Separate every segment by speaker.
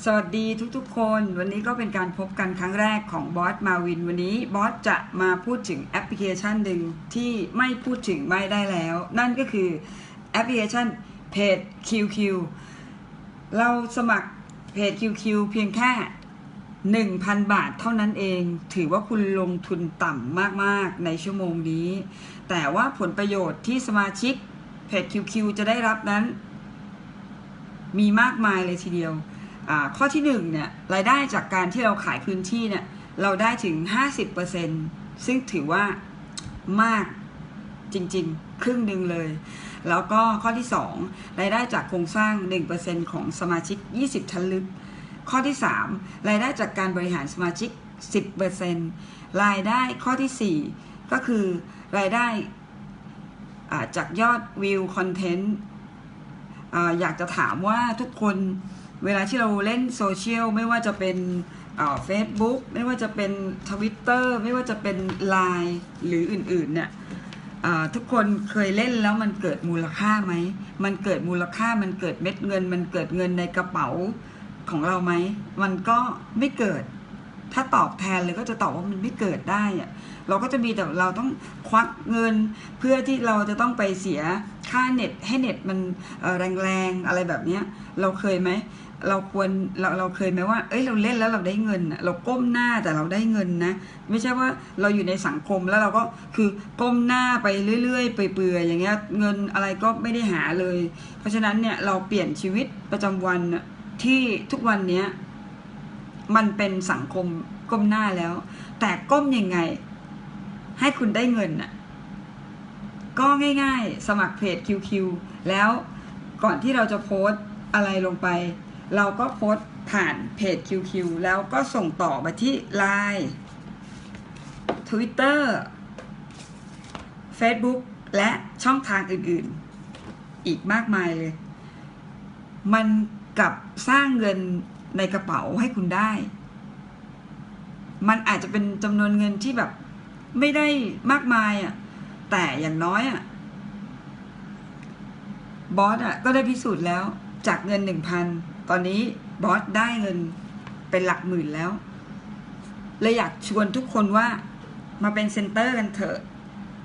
Speaker 1: สวัสดีทุกๆคนวันนี้ก็เป็นการพบกันครั้งแรกของบอสมาวินวันนี้บอสจะมาพูดถึงแอปพลิเคชันหนึ่งที่ไม่พูดถึงไม่ได้แล้วนั่นก็คือแอปพลิเคชันเพจ QQ เราสมัครเพจ QQ เพียงแค่ 1,000 บาทเท่านั้นเองถือว่าคุณลงทุนต่ำมากๆในชั่วโมงนี้แต่ว่าผลประโยชน์ที่สมาชิกเพจ QQ จะได้รับนั้นมีมากมายเลยทีเดียวข้อที่1เนี่ยรายได้จากการที่เราขายพื้นที่เนี่ยเราได้ถึง 50% ซึ่งถือว่ามากจริงๆครึ่งหนึ่งเลยแล้วก็ข้อที่2รายได้จากโครงสร้าง 1% ของสมาชิก20ชั้นลึกข้อที่3รายได้จากการบริหารสมาชิก 10% รายได้ข้อที่4ก็คือรายได้จากยอดวิวคอนเทนต์อยากจะถามว่าทุกคนเวลาที่เราเล่นโซเชียลไม่ว่าจะเป็นFacebook ไม่ว่าจะเป็น Twitter ไม่ว่าจะเป็น LINE หรืออื่นๆเนี่ยทุกคนเคยเล่นแล้วมันเกิดมูลค่าไหมมันเกิดมูลค่ามันเกิดเม็ดเงินมันเกิดเงินในกระเป๋าของเราไหมมันก็ไม่เกิดถ้าตอบแทนเลยก็จะตอบว่ามันไม่เกิดได้อะเราก็จะมีแต่เราต้องควักเงินเพื่อที่เราจะต้องไปเสียค่าเน็ตให้เน็ตมันแรงๆอะไรแบบนี้เราเคยไหมเราเคยไหมว่าเราเล่นแล้วเราได้เงินเราก้มหน้าแต่เราได้เงินนะไม่ใช่ว่าเราอยู่ในสังคมแล้วเราก็คือก้มหน้าไปเรื่อยๆเปื่อยๆอย่างเงี้ยเงินอะไรก็ไม่ได้หาเลยเพราะฉะนั้นเนี่ยเราเปลี่ยนชีวิตประจำวันที่ทุกวันนี้มันเป็นสังคมก้มหน้าแล้วแต่ก้มยังไงให้คุณได้เงินก็ง่ายๆสมัครเพจ QQ แล้วก่อนที่เราจะโพสต์อะไรลงไปเราก็โพสต์ผ่านเพจ QQ แล้วก็ส่งต่อไปที่ LINE Twitter Facebook และช่องทางอื่นๆอีกมากมายเลยมันกลับสร้างเงินในกระเป๋าให้คุณได้มันอาจจะเป็นจำนวนเงินที่แบบไม่ได้มากมายแต่อย่างน้อยบอสก็ได้พิสูจน์แล้วจากเงิน 1,000 ตอนนี้บอสได้เงินเป็นหลักหมื่นแล้วเลยอยากชวนทุกคนว่ามาเป็นเซ็นเตอร์กันเถอะ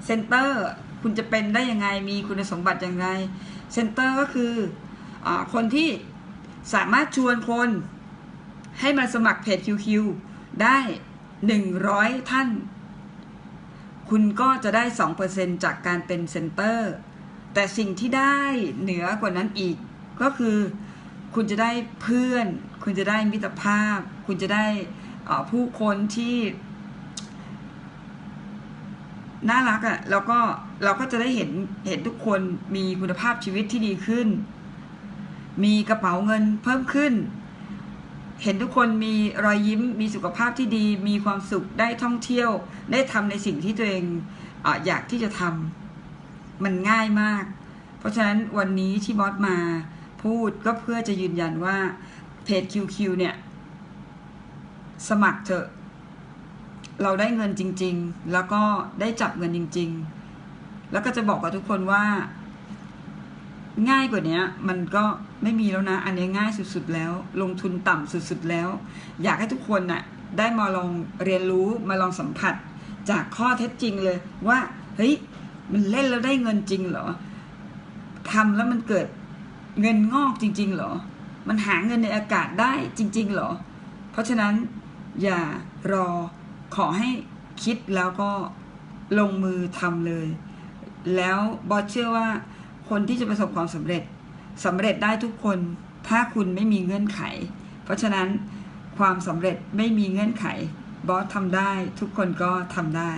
Speaker 1: เซ็นเตอร์คุณจะเป็นได้ยังไงมีคุณสมบัติอย่างไรเซ็นเตอร์ก็คือคนที่สามารถชวนคนให้มาสมัครเพจ QQ ได้100ท่านคุณก็จะได้ 2% จากการเป็นเซ็นเตอร์แต่สิ่งที่ได้เหนือกว่านั้นอีกก็คือคุณจะได้เพื่อนคุณจะได้มิตรภาพคุณจะได้ผู้คนที่น่ารักแล้วก็เราก็จะได้เห็นทุกคนมีคุณภาพชีวิตที่ดีขึ้นมีกระเป๋าเงินเพิ่มขึ้นเห็นทุกคนมีรอยยิ้มมีสุขภาพที่ดีมีความสุขได้ท่องเที่ยวได้ทำในสิ่งที่ตัวเองอยากที่จะทำมันง่ายมากเพราะฉะนั้นวันนี้ที่บอสมาพูดก็เพื่อจะยืนยันว่าเพจ QQ เนี่ยสมัครเถอะเราได้เงินจริงๆแล้วก็ได้จับเงินจริงๆแล้วก็จะบอกกับทุกคนว่าง่ายกว่านี้มันก็ไม่มีแล้วนะอันนี้ง่ายสุดๆแล้วลงทุนต่ำสุดๆแล้วอยากให้ทุกคนได้มาลองเรียนรู้มาลองสัมผัสจากข้อเท็จจริงเลยว่าเฮ้ยมันเล่นแล้วได้เงินจริงเหรอทำแล้วมันเกิดเงินงอกจริงๆเหรอมันหาเงินในอากาศได้จริงๆเหรอเพราะฉะนั้นอย่ารอขอให้คิดแล้วก็ลงมือทำเลยแล้วบอสเชื่อว่าคนที่จะประสบความสำเร็จได้ทุกคนถ้าคุณไม่มีเงื่อนไขเพราะฉะนั้นความสำเร็จไม่มีเงื่อนไขบอสทำได้ทุกคนก็ทำได้